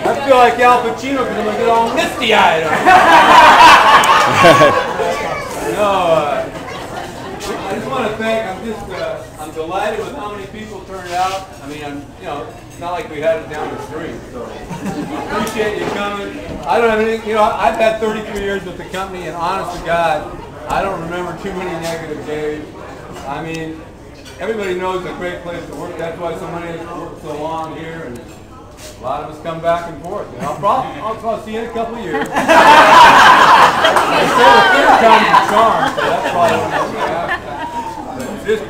I feel like Al Pacino because I'm going to get all misty-eyed. No, I just want to thank, I'm delighted with how many people turned out. I mean, it's not like we had it down the street, so I appreciate you coming. I don't have anything, I've had 33 years with the company, and honest to God, I don't remember too many negative days. I mean, everybody knows it's a great place to work. That's why so many of us work so long here, and a lot of us come back and forth. And I'll see you in a couple of years. I say the third time's a charm, so that's probably what I'm going to have. It's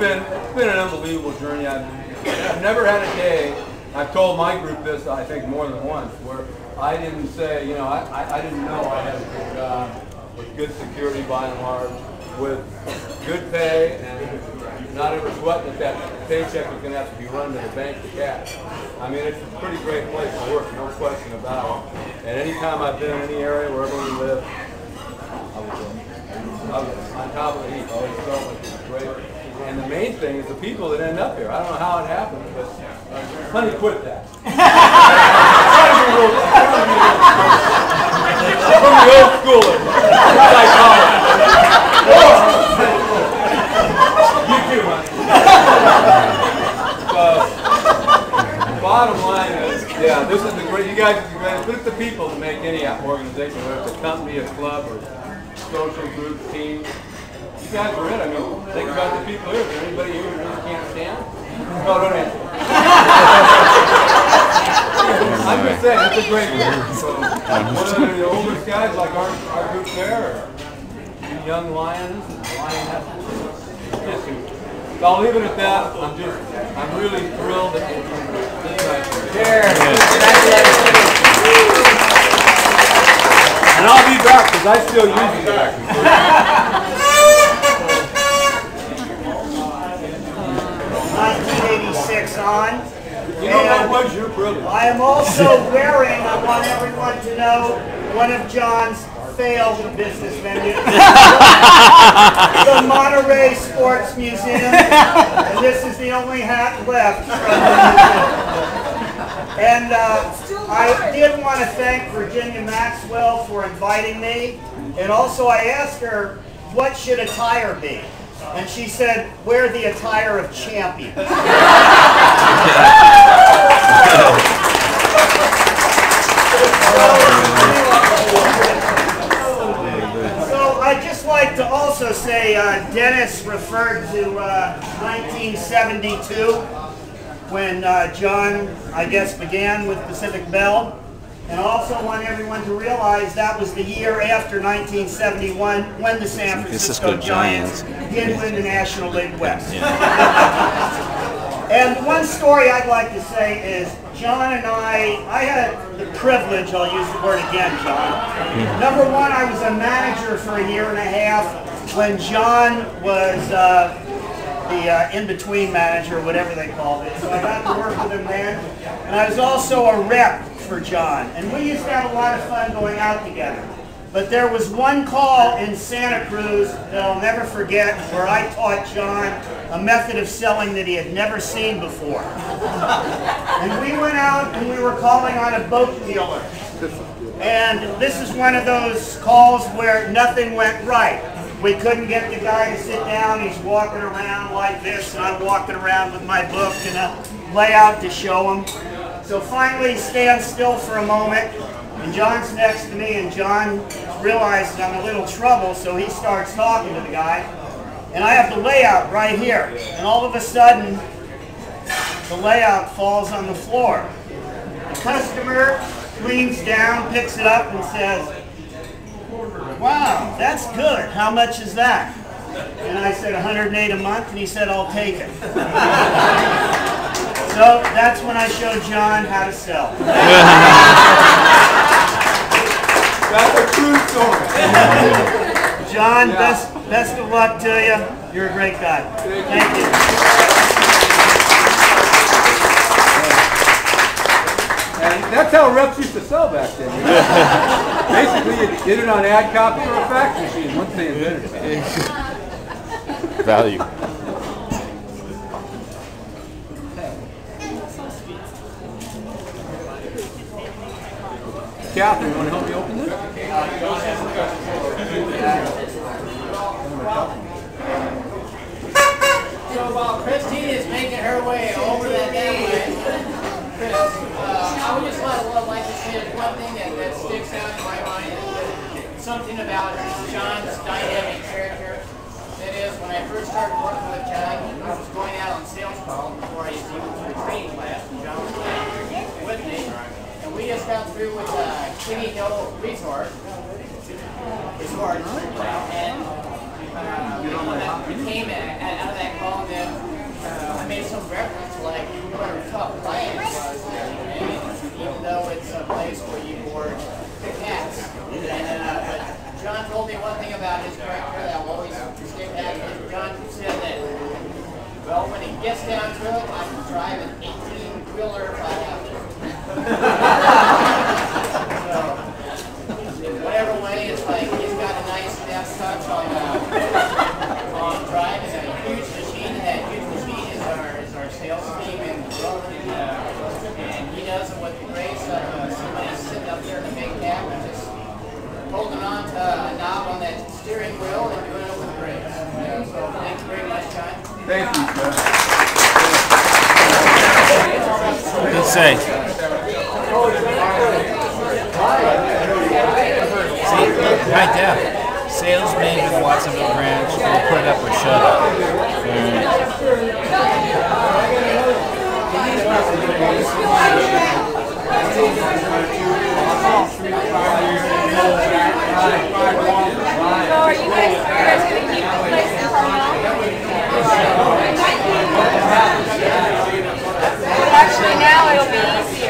been an unbelievable journey. I've never had a day, I've told my group this, I think, more than once, where I didn't say, I didn't know I had a good job with good security by and large, with good pay, and not ever sweating that paycheck was going to have to be run to the bank to cash. I mean, it's a pretty great place to work, no question about it. And anytime I've been in any area, wherever we live, I was on top of the heap. I always felt like it was great. And the main thing is the people that end up here. I don't know how it happened, but honey, quit that. I'm from the old school. You too, honey. Bottom line is, this is the great. You guys are the greatest. But it's the people that make any organization, whether it's a company, a club, or social group, team. You guys are it. I mean, think about the people here. Is there anybody here who really can't stand? No, don't answer. I'm just saying, it's a great group. So, one of the older guys like our group there, or young lions and lionesses. So I'll leave it at that. I'm really thrilled that you came this night. And I'll be back because I still use the vacuum. 1986 on. What was your privilege? I am also wearing, I want everyone to know, one of John's failed business venues. The Monterey Sports Museum. And this is the only hat left from the museum. And I did want to thank Virginia Maxwell for inviting me. And also I asked her, what should attire be? And she said, wear the attire of champions. So I'd just like to also say, Dennis referred to 1972, when John, I guess, began with Pacific Bell. And I also want everyone to realize that was the year after 1971 when the San Francisco Giants did win the National League West. And one story I'd like to say is John and I had the privilege, I'll use the word again, John. Number one, I was a manager for a year and a half when John was the in-between manager, whatever they called it. So I got to work with him then. And I was also a rep for John. And we used to have a lot of fun going out together. But there was one call in Santa Cruz that I'll never forget where I taught John a method of selling that he had never seen before. And we went out and we were calling on a boat dealer. And this is one of those calls where nothing went right. We couldn't get the guy to sit down. He's walking around like this, and I'm walking around with my book and a layout to show him. So finally he stands still for a moment, and John's next to me, and John realizes I'm in a little trouble, so he starts talking to the guy. And I have the layout right here. And all of a sudden, the layout falls on the floor. The customer leans down, picks it up, and says, "Wow, that's good. How much is that?" And I said, "108 a month," and he said, "I'll take it." So that's when I showed John how to sell. That's a true story. John, best of luck to you. You're a great guy. Thank you. And that's how reps used to sell back then. Basically, you did it on ad copy or a fax machine once they invented it. Value. Catherine, you want to help me open this? So while Christine is making her way over that gateway, Chris, I would just like to say there's one thing that sticks out in my mind. Something about John's dynamic character. That is, when I first started working with John, I was going out on sales calls before I used to even do a training class, and John was with me. And we just got through with Kitty Hill Resort. And when that came out of that call, then I made some reference like what a tough client was, even though it's a place where you board cats. But John told me one thing about his character that will always stick out. John said that, well, when he gets down to it, I can drive an 18-wheeler if I have to. So, in whatever way, it's like he's got a nice depth touch on driving a huge machine, and that huge machine is our sales team, and he does it with the grace of somebody sitting up there in the big cab and just holding on to a knob on that steering wheel and doing it with grace. So thank you very much, John. Thank you, sir. Let's say. See, right there. Salesman with Watsonville branch, we'll put it up or shut up. So are you guys going to keep the place in Carmel? But actually now it'll be easier.